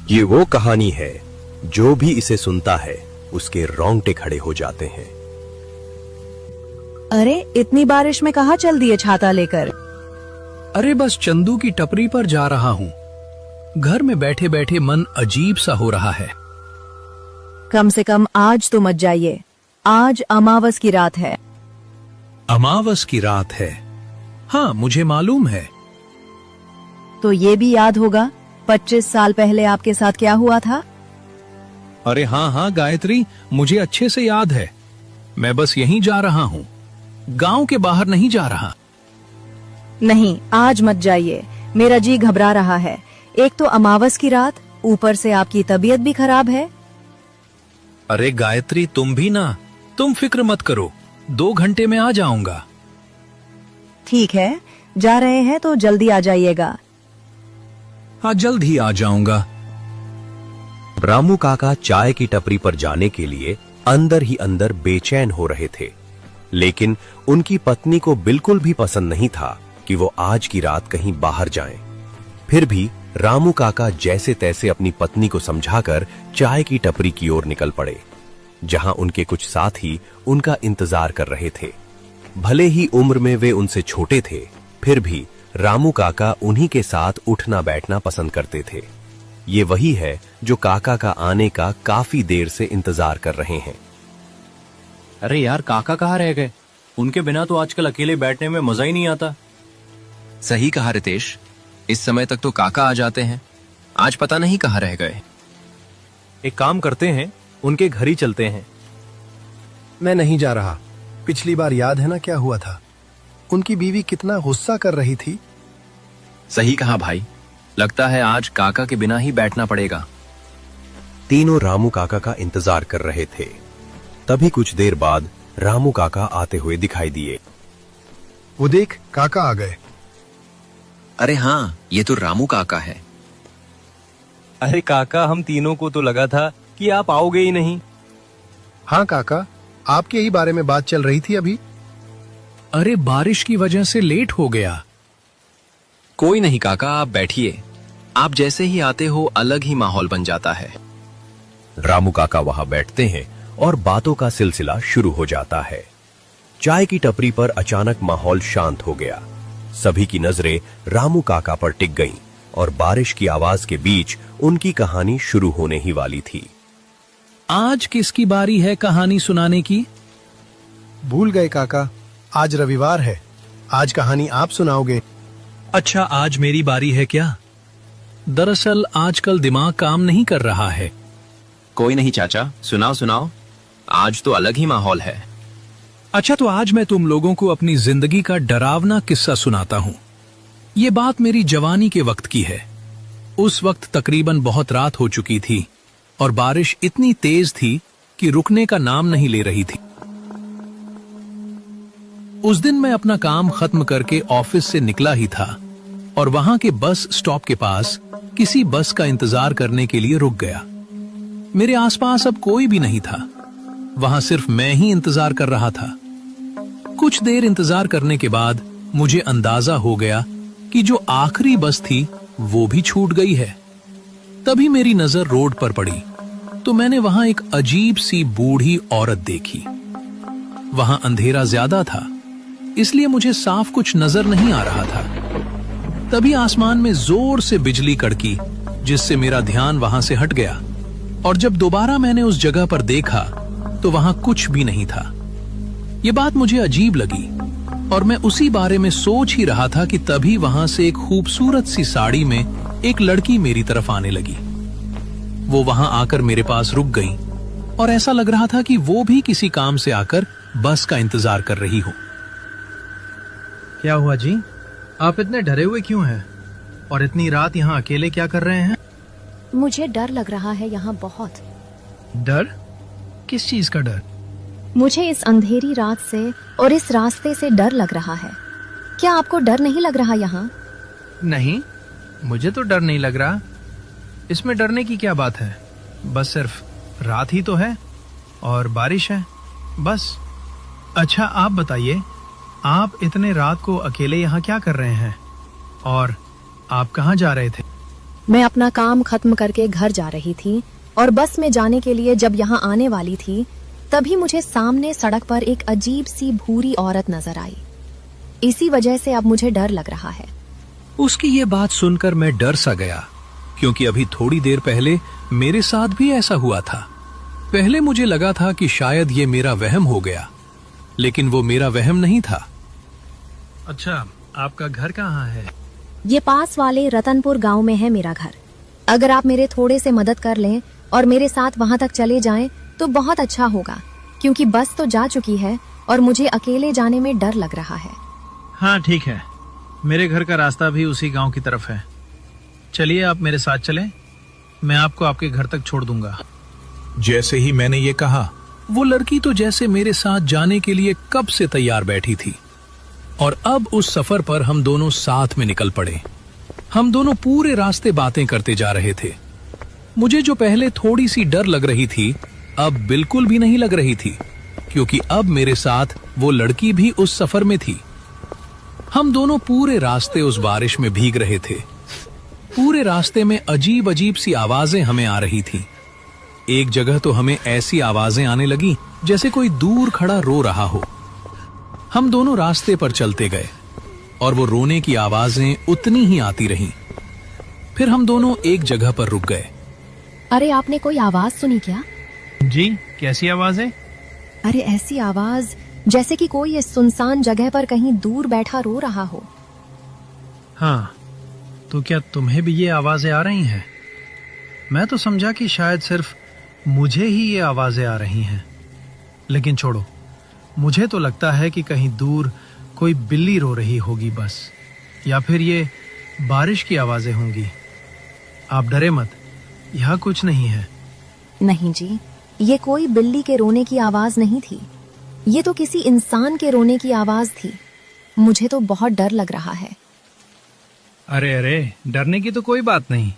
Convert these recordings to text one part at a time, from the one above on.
ये वो कहानी है जो भी इसे सुनता है उसके रोंगटे खड़े हो जाते हैं। अरे इतनी बारिश में कहाँ चल दिए छाता लेकर? अरे बस चंदू की टपरी पर जा रहा हूँ। घर में बैठे बैठे मन अजीब सा हो रहा है। कम से कम आज तो मत जाइए, आज अमावस की रात है। अमावस की रात है? हाँ मुझे मालूम है। तो ये भी याद होगा 25 साल पहले आपके साथ क्या हुआ था? अरे हाँ हाँ गायत्री, मुझे अच्छे से याद है। मैं बस यहीं जा रहा हूँ, गांव के बाहर नहीं जा रहा। नहीं, आज मत जाइए, मेरा जी घबरा रहा है। एक तो अमावस की रात, ऊपर से आपकी तबीयत भी खराब है। अरे गायत्री तुम भी ना, तुम फिक्र मत करो, 2 घंटे में आ जाऊंगा। ठीक है, जा रहे हैं तो जल्दी आ जाइएगा। हाँ जल्द ही आ जाऊंगा। रामू काका चाय की टपरी पर जाने के लिए अंदर ही अंदर बेचैन हो रहे थे, लेकिन उनकी पत्नी को बिल्कुल भी पसंद नहीं था कि वो आज की रात कहीं बाहर जाएं। फिर भी रामू काका जैसे तैसे अपनी पत्नी को समझाकर चाय की टपरी की ओर निकल पड़े, जहां उनके कुछ साथी उनका इंतजार कर रहे थे। भले ही उम्र में वे उनसे छोटे थे, फिर भी रामू काका उन्हीं के साथ उठना बैठना पसंद करते थे। ये वही है जो काका का आने का काफी देर से इंतजार कर रहे हैं। अरे यार, काका कहाँ रह गए? उनके बिना तो आजकल अकेले बैठने में मजा ही नहीं आता। सही कहा रितेश, इस समय तक तो काका आ जाते हैं, आज पता नहीं कहाँ रह गए। एक काम करते हैं, उनके घर ही चलते हैं। मैं नहीं जा रहा। पिछली बार याद है ना क्या हुआ था? उनकी बीवी कितना गुस्सा कर रही थी। सही कहा भाई, लगता है आज काका के बिना ही बैठना पड़ेगा। तीनों रामू काका का इंतजार कर रहे थे। तभी कुछ देर बाद रामू काका आते हुए दिखाई दिए। वो देख, काका आ गए। अरे हाँ, ये तो रामू काका है। अरे काका, हम तीनों को तो लगा था कि आप आओगे ही नहीं। हाँ काका, आपके ही बारे में बात चल रही थी अभी। अरे बारिश की वजह से लेट हो गया। कोई नहीं काका, आप बैठिए। आप जैसे ही आते हो अलग ही माहौल बन जाता है। रामू काका वहां बैठते हैं और बातों का सिलसिला शुरू हो जाता है। चाय की टपरी पर अचानक माहौल शांत हो गया। सभी की नजरें रामू काका पर टिक गईं और बारिश की आवाज के बीच उनकी कहानी शुरू होने ही वाली थी। आज किसकी बारी है कहानी सुनाने की? भूल गए काका, आज रविवार है। आज कहानी आप सुनाओगे। अच्छा, आज मेरी बारी है क्या? दरअसल आजकल दिमाग काम नहीं कर रहा है। कोई नहीं चाचा, सुनाओ सुनाओ, आज तो अलग ही माहौल है। अच्छा, तो आज मैं तुम लोगों को अपनी जिंदगी का डरावना किस्सा सुनाता हूँ। ये बात मेरी जवानी के वक्त की है। उस वक्त तकरीबन बहुत रात हो चुकी थी और बारिश इतनी तेज थी कि रुकने का नाम नहीं ले रही थी। उस दिन मैं अपना काम खत्म करके ऑफिस से निकला ही था और वहां के बस स्टॉप के पास किसी बस का इंतजार करने के लिए रुक गया। मेरे आसपास अब कोई भी नहीं था, वहां सिर्फ मैं ही इंतजार कर रहा था। कुछ देर इंतजार करने के बाद मुझे अंदाजा हो गया कि जो आखिरी बस थी वो भी छूट गई है। तभी मेरी नजर रोड पर पड़ी तो मैंने वहां एक अजीब सी बूढ़ी औरत देखी। वहां अंधेरा ज्यादा था, इसलिए मुझे साफ कुछ नजर नहीं आ रहा था। तभी आसमान में जोर से बिजली कड़की, जिससे मेरा ध्यान वहां से हट गया और जब दोबारा मैंने उस जगह पर देखा तो वहां कुछ भी नहीं था। ये बात मुझे अजीब लगी और मैं उसी बारे में सोच ही रहा था कि तभी वहां से एक खूबसूरत सी साड़ी में एक लड़की मेरी तरफ आने लगी। वो वहां आकर मेरे पास रुक गई और ऐसा लग रहा था कि वो भी किसी काम से आकर बस का इंतजार कर रही हो। क्या हुआ जी? आप इतने डरे हुए क्यों हैं? और इतनी रात यहाँ अकेले क्या कर रहे हैं? मुझे डर लग रहा है यहाँ बहुत। डर? किस चीज का डर? मुझे इस अंधेरी रात से और इस रास्ते से डर लग रहा है। क्या आपको डर नहीं लग रहा यहाँ? नहीं, मुझे तो डर नहीं लग रहा। इसमें डरने की क्या बात है? बस सिर्फ रात ही तो है और बारिश है, बस। अच्छा आप बताइए, आप इतने रात को अकेले यहाँ क्या कर रहे हैं और आप कहाँ जा रहे थे? मैं अपना काम खत्म करके घर जा रही थी और बस में जाने के लिए जब यहाँ आने वाली थी तभी मुझे सामने सड़क पर एक अजीब सी भूरी औरत नजर आई। इसी वजह से अब मुझे डर लग रहा है। उसकी ये बात सुनकर मैं डर सा गया, क्योंकि अभी थोड़ी देर पहले मेरे साथ भी ऐसा हुआ था। पहले मुझे लगा था कि शायद ये मेरा वहम हो गया, लेकिन वो मेरा वहम नहीं था। अच्छा, आपका घर कहाँ है? ये पास वाले रतनपुर गांव में है मेरा घर। अगर आप मेरे थोड़े से मदद कर लें और मेरे साथ वहां तक चले जाएं तो बहुत अच्छा होगा, क्योंकि बस तो जा चुकी है और मुझे अकेले जाने में डर लग रहा है। हाँ ठीक है, मेरे घर का रास्ता भी उसी गांव की तरफ है। चलिए आप मेरे साथ चलें, मैं आपको आपके घर तक छोड़ दूंगा। जैसे ही मैंने ये कहा, वो लड़की तो जैसे मेरे साथ जाने के लिए कब से तैयार बैठी थी, और अब उस सफर पर हम दोनों साथ में निकल पड़े। हम दोनों पूरे रास्ते बातें करते जा रहे थे। मुझे जो पहले थोड़ी सी डर लग रही थी, अब बिल्कुल भी नहीं लग रही थी, क्योंकि अब मेरे साथ वो लड़की भी उस सफर में थी। हम दोनों पूरे रास्ते उस बारिश में भीग रहे थे। पूरे रास्ते में अजीब अजीब सी आवाजें हमें आ रही थी। एक जगह तो हमें ऐसी आवाजें आने लगी जैसे कोई दूर खड़ा रो रहा हो। हम दोनों रास्ते पर चलते गए और वो रोने की आवाजें उतनी ही आती रहीं। फिर हम दोनों एक जगह पर रुक गए। अरे आपने कोई आवाज सुनी क्या? जी, कैसी आवाज है? अरे ऐसी आवाज जैसे कि कोई इस सुनसान जगह पर कहीं दूर बैठा रो रहा हो। हाँ, तो क्या तुम्हें भी ये आवाजें आ रही हैं? मैं तो समझा कि शायद सिर्फ मुझे ही ये आवाजें आ रही हैं, लेकिन छोड़ो, मुझे तो लगता है कि कहीं दूर कोई बिल्ली रो रही होगी बस, या फिर ये बारिश की आवाजें होंगी। आप डरे मत, यहाँ कुछ नहीं है। नहीं जी, ये कोई बिल्ली के रोने की आवाज नहीं थी, ये तो किसी इंसान के रोने की आवाज थी। मुझे तो बहुत डर लग रहा है। अरे अरे, डरने की तो कोई बात नहीं,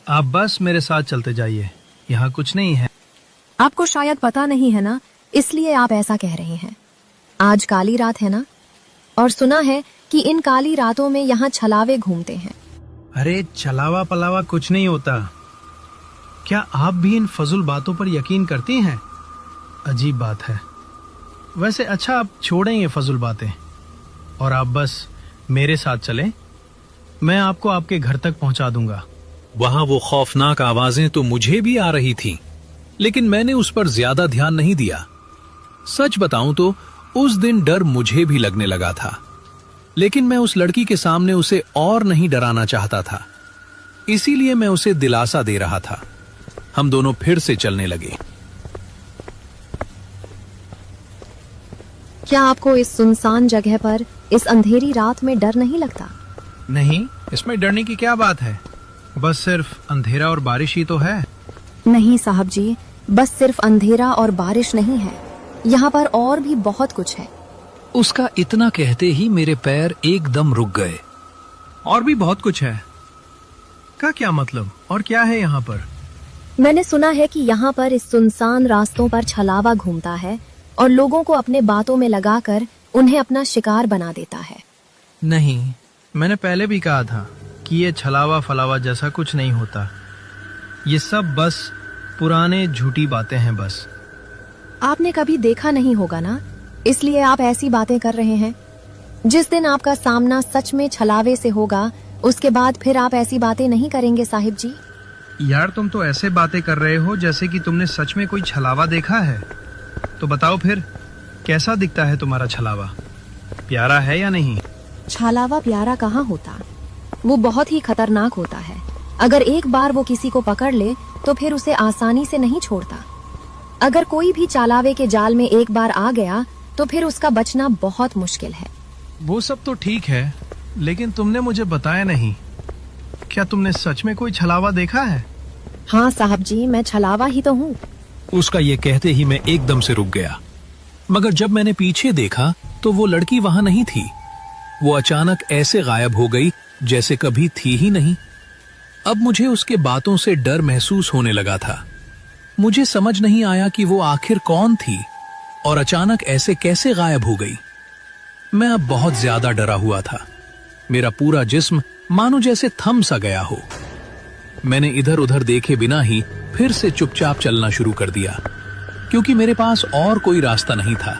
आप बस मेरे साथ चलते जाइए, यहाँ कुछ नहीं है। आपको शायद पता नहीं है ना, इसलिए आप ऐसा कह रहे हैं। आज काली रात है ना, और सुना है कि इन काली रातों में यहाँ छलावे घूमते हैं। अरे छलावा पलावा कुछ नहीं होता। क्या आप भी इन फजूल बातों पर यकीन करती हैं? अजीब बात है। वैसे अच्छा, आप छोड़ें ये फजूल बातें और आप बस मेरे साथ चलें, मैं आपको आपके घर तक पहुंचा दूंगा। वहां वो खौफनाक आवाजें तो मुझे भी आ रही थीं, लेकिन मैंने उस पर ज्यादा ध्यान नहीं दिया। सच बताऊं तो उस दिन डर मुझे भी लगने लगा था, लेकिन मैं उस लड़की के सामने उसे और नहीं डराना चाहता था, इसीलिए मैं उसे दिलासा दे रहा था। हम दोनों फिर से चलने लगे। क्या आपको इस सुनसान जगह पर इस अंधेरी रात में डर नहीं लगता? नहीं, इसमें डरने की क्या बात है, बस सिर्फ अंधेरा और बारिश ही तो है। नहीं साहब जी, बस सिर्फ अंधेरा और बारिश नहीं है, यहाँ पर और भी बहुत कुछ है। उसका इतना कहते ही मेरे पैर एकदम रुक गए। और भी बहुत कुछ है का क्या मतलब, और क्या है यहाँ पर? मैंने सुना है कि यहाँ पर इस सुनसान रास्तों पर छलावा घूमता है और लोगों को अपने बातों में लगाकर उन्हें अपना शिकार बना देता है। नहीं, मैंने पहले भी कहा था कि ये छलावा फलावा जैसा कुछ नहीं होता। ये सब बस पुराने झूठी बातें हैं बस। आपने कभी देखा नहीं होगा ना, इसलिए आप ऐसी बातें कर रहे हैं। जिस दिन आपका सामना सच में छलावे से होगा, उसके बाद फिर आप ऐसी बातें नहीं करेंगे साहिब जी। यार, तुम तो ऐसे बातें कर रहे हो जैसे कि तुमने सच में कोई छलावा देखा है। तो बताओ फिर, कैसा दिखता है तुम्हारा छलावा? प्यारा है या नहीं? छलावा प्यारा कहाँ होता, वो बहुत ही खतरनाक होता है। अगर एक बार वो किसी को पकड़ ले तो फिर उसे आसानी से नहीं छोड़ता। अगर कोई भी चालावे के जाल में एक बार आ गया तो फिर उसका बचना बहुत मुश्किल है। वो सब तो ठीक है, लेकिन तुमने मुझे बताया नहीं। क्या तुमने सच में कोई छलावा देखा है? हाँ साहब जी, मैं छलावा ही तो हूँ। उसका ये कहते ही मैं एकदम से रुक गया, मगर जब मैंने पीछे देखा तो वो लड़की वहां नहीं थी। वो अचानक ऐसे गायब हो गई जैसे कभी थी ही नहीं। अब मुझे उसके बातों से डर महसूस होने लगा था। मुझे समझ नहीं आया कि वो आखिर कौन थी और अचानक ऐसे कैसे गायब हो गई। मैं अब बहुत ज्यादा डरा हुआ था। मेरा पूरा जिस्म मानो जैसे थम सा गया हो। मैंने इधर उधर देखे बिना ही फिर से चुपचाप चलना शुरू कर दिया, क्योंकि मेरे पास और कोई रास्ता नहीं था।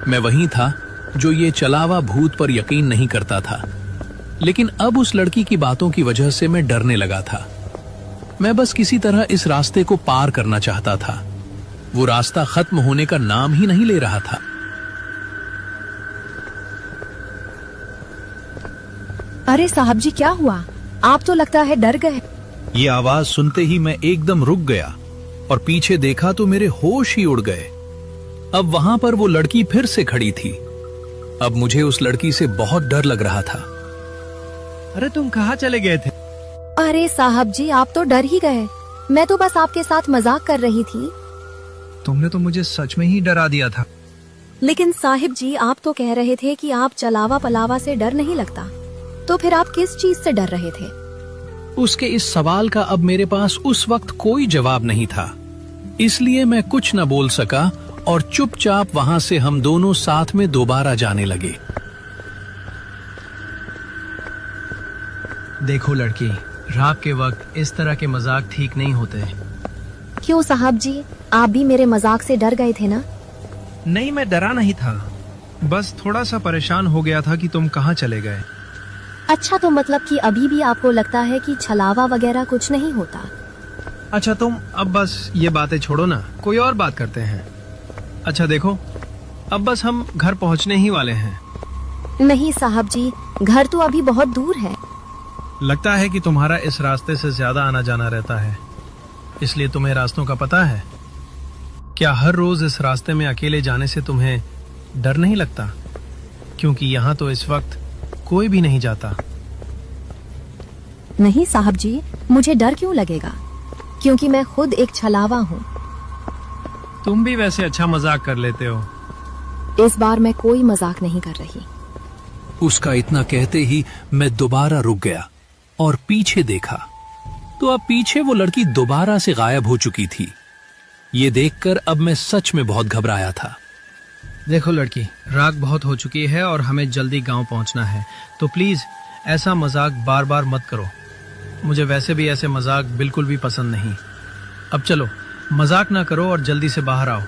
मैं वही था जो ये चलावा भूत पर यकीन नहीं करता था, लेकिन अब उस लड़की की बातों की वजह से मैं डरने लगा था। मैं बस किसी तरह इस रास्ते को पार करना चाहता था। वो रास्ता खत्म होने का नाम ही नहीं ले रहा था। अरे साहब जी, क्या हुआ? आप तो लगता है डर गए। ये आवाज सुनते ही मैं एकदम रुक गया और पीछे देखा तो मेरे होश ही उड़ गए। अब वहां पर वो लड़की फिर से खड़ी थी। अब मुझे उस लड़की से बहुत डर लग रहा था। अरे तुम कहाँ चले गए थे? अरे साहब जी, आप तो डर ही गए। मैं तो बस आपके साथ मजाक कर रही थी। तुमने तो मुझे सच में ही डरा दिया था। लेकिन साहिब जी, आप तो कह रहे थे कि आप चलावा पलावा से डर नहीं लगता, तो फिर आप किस चीज से डर रहे थे? उसके इस सवाल का अब मेरे पास उस वक्त कोई जवाब नहीं था, इसलिए मैं कुछ न बोल सका और चुपचाप वहां से हम दोनों साथ में दोबारा जाने लगे। देखो लड़की, रात के वक्त इस तरह के मजाक ठीक नहीं होते। क्यों साहब जी, आप भी मेरे मजाक से डर गए थे ना? नहीं, मैं डरा नहीं था, बस थोड़ा सा परेशान हो गया था कि तुम कहाँ चले गए। अच्छा, तो मतलब कि अभी भी आपको लगता है कि छलावा वगैरह कुछ नहीं होता? अच्छा, तुम अब बस ये बातें छोड़ो ना, कोई और बात करते हैं। अच्छा देखो, अब बस हम घर पहुंचने ही वाले हैं। नहीं साहब जी, घर तो अभी बहुत दूर है। लगता है कि तुम्हारा इस रास्ते से ज्यादा आना जाना रहता है, इसलिए तुम्हें रास्तों का पता है। क्या हर रोज इस रास्ते में अकेले जाने से तुम्हें डर नहीं लगता? क्योंकि यहाँ तो इस वक्त कोई भी नहीं जाता। नहीं साहब जी, मुझे डर क्यों लगेगा, क्योंकि मैं खुद एक छलावा हूँ। तुम भी वैसे अच्छा मजाक कर लेते हो। इस बार मैं कोई मजाक नहीं कर रही। उसका इतना कहते ही मैं दोबारा रुक गया और पीछे देखा, तो अब पीछे वो लड़की दोबारा से गायब हो चुकी थी। ये देखकर अब मैं सच में बहुत घबराया था। देखो लड़की, रात बहुत हो चुकी है और हमें जल्दी गांव पहुंचना है, तो प्लीज ऐसा मजाक बार बार मत करो। मुझे वैसे भी ऐसे मजाक बिल्कुल भी पसंद नहीं। अब चलो, मजाक ना करो और जल्दी से बाहर आओ।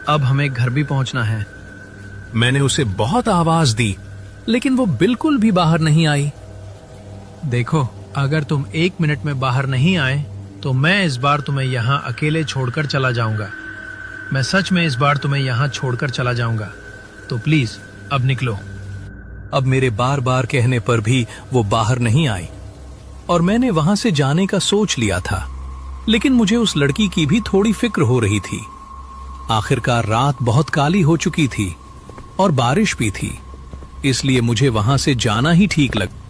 अब हमें घर भी पहुंचना है। मैंने उसे बहुत आवाज दी, लेकिन वो बिल्कुल भी बाहर नहीं आई। देखो, अगर तुम 1 मिनट में बाहर नहीं आए तो मैं इस बार तुम्हें यहाँ अकेले छोड़कर चला जाऊंगा। मैं सच में इस बार तुम्हें यहाँ छोड़कर चला जाऊंगा, तो प्लीज अब निकलो। अब मेरे बार बार कहने पर भी वो बाहर नहीं आई और मैंने वहां से जाने का सोच लिया था, लेकिन मुझे उस लड़की की भी थोड़ी फिक्र हो रही थी। आखिरकार रात बहुत काली हो चुकी थी और बारिश भी थी, इसलिए मुझे वहां से जाना ही ठीक लगा।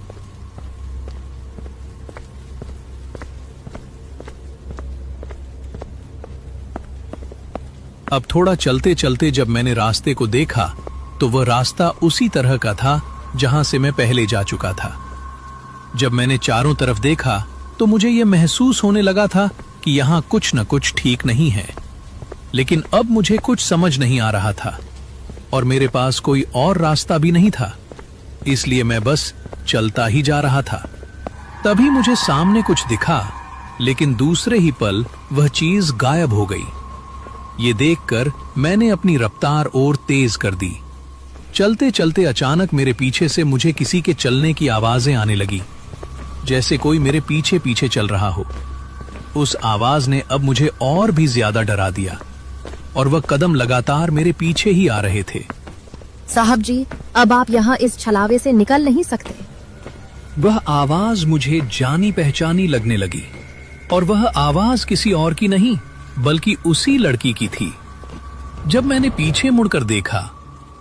अब थोड़ा चलते चलते जब मैंने रास्ते को देखा तो वह रास्ता उसी तरह का था जहां से मैं पहले जा चुका था। जब मैंने चारों तरफ देखा तो मुझे यह महसूस होने लगा था कि यहां कुछ न कुछ ठीक नहीं है, लेकिन अब मुझे कुछ समझ नहीं आ रहा था और मेरे पास कोई और रास्ता भी नहीं था, इसलिए मैं बस चलता ही जा रहा था। तभी मुझे सामने कुछ दिखा, लेकिन दूसरे ही पल वह चीज गायब हो गई। ये देखकर मैंने अपनी रफ्तार और तेज कर दी। चलते चलते अचानक मेरे पीछे से मुझे किसी के चलने की आवाजें आने लगी, जैसे कोई मेरे पीछे पीछे चल रहा हो। उस आवाज ने अब मुझे और भी ज्यादा डरा दिया और वह कदम लगातार मेरे पीछे ही आ रहे थे। साहब जी, अब आप यहाँ इस छलावे से निकल नहीं सकते। वह आवाज मुझे जानी पहचानी लगने लगी और वह आवाज किसी और की नहीं बल्कि उसी लड़की की थी। जब मैंने पीछे मुड़कर देखा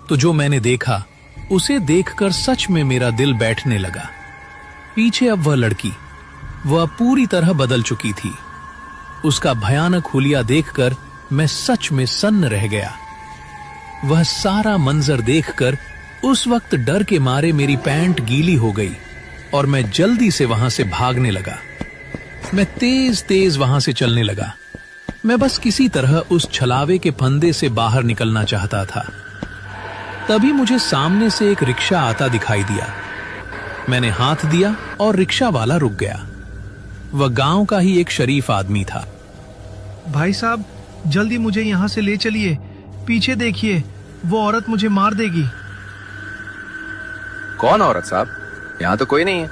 तो जो मैंने देखा उसे देखकर सच में मेरा दिल बैठने लगा। पीछे अब वह लड़की, वह पूरी तरह बदल चुकी थी। उसका भयानक हुलिया देखकर मैं सच में सन्न रह गया। वह सारा मंजर देखकर उस वक्त डर के मारे मेरी पैंट गीली हो गई और मैं जल्दी से वहां से भागने लगा। मैं तेज तेज वहां से चलने लगा। मैं बस किसी तरह उस छलावे के फंदे से बाहर निकलना चाहता था। तभी मुझे सामने से एक रिक्शा आता दिखाई दिया। मैंने हाथ दिया और रिक्शा वाला रुक गया। वह गांव का ही एक शरीफ आदमी था। भाई साहब, जल्दी मुझे यहाँ से ले चलिए। पीछे देखिए, वो औरत मुझे मार देगी। कौन औरत साहब? यहाँ तो कोई नहीं है।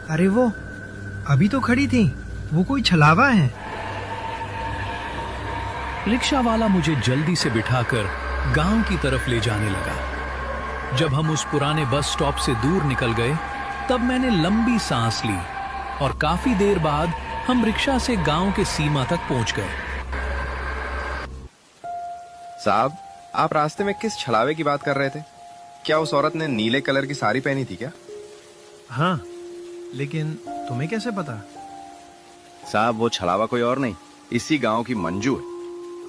अरे वो अभी तो खड़ी थी, वो कोई छलावा है। रिक्शा वाला मुझे जल्दी से बिठाकर गांव की तरफ ले जाने लगा। जब हम उस पुराने बस स्टॉप से दूर निकल गए, तब मैंने लंबी सांस ली और काफी देर बाद हम रिक्शा से गांव के सीमा तक पहुंच गए। साहब, आप रास्ते में किस छलावे की बात कर रहे थे? क्या उस औरत ने नीले कलर की साड़ी पहनी थी क्या? हाँ, लेकिन तुम्हें कैसे पता? साहब, वो छलावा कोई और नहीं, इसी गांव की मंजू है।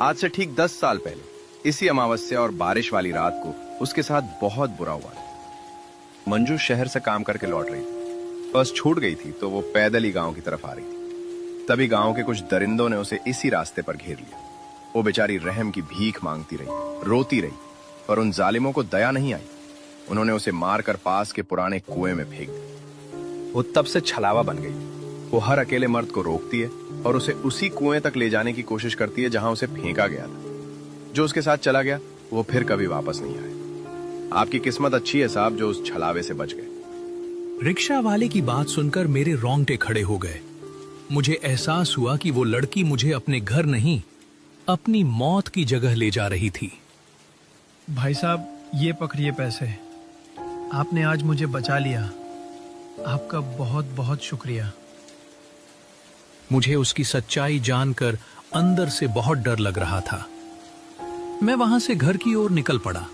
आज से ठीक 10 साल पहले इसी अमावस्या और बारिश वाली रात को उसके साथ बहुत बुरा हुआ था। मंजू शहर से काम करके लौट रही थी। बस छूट गई थी तो वो पैदल ही गांव की तरफ आ रही थी। तभी गांव के कुछ दरिंदों ने उसे इसी रास्ते पर घेर लिया। वो बेचारी रहम की भीख मांगती रही, रोती रही, पर उन जालिमों को दया नहीं आई। उन्होंने उसे मारकर पास के पुराने कुएं में फेंक दिया। वो तब से छलावा बन गई। वो हर अकेले मर्द को रोकती है और उसे उसी कुएं तक ले जाने की कोशिश करती है जहां उसे फेंका गया था। जो उसके साथ चला गया वो फिर कभी वापस नहीं आया। आपकी किस्मत अच्छी है साहब, जो उस छलावे से बच गए। रिक्शा वाले की बात सुनकर मेरे रोंगटे खड़े हो गए। मुझे एहसास हुआ कि वो लड़की मुझे अपने घर नहीं, अपनी मौत की जगह ले जा रही थी। भाई साहब, ये पकड़िए पैसे। आपने आज मुझे बचा लिया। आपका बहुत बहुत शुक्रिया। मुझे उसकी सच्चाई जानकर अंदर से बहुत डर लग रहा था। मैं वहां से घर की ओर निकल पड़ा।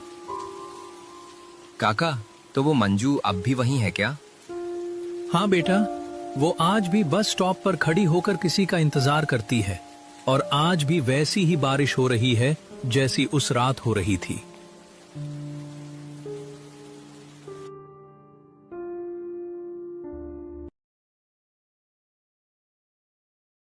काका, तो वो मंजू अब भी वहीं है क्या? हाँ बेटा, वो आज भी बस स्टॉप पर खड़ी होकर किसी का इंतजार करती है और आज भी वैसी ही बारिश हो रही है जैसी उस रात हो रही थी।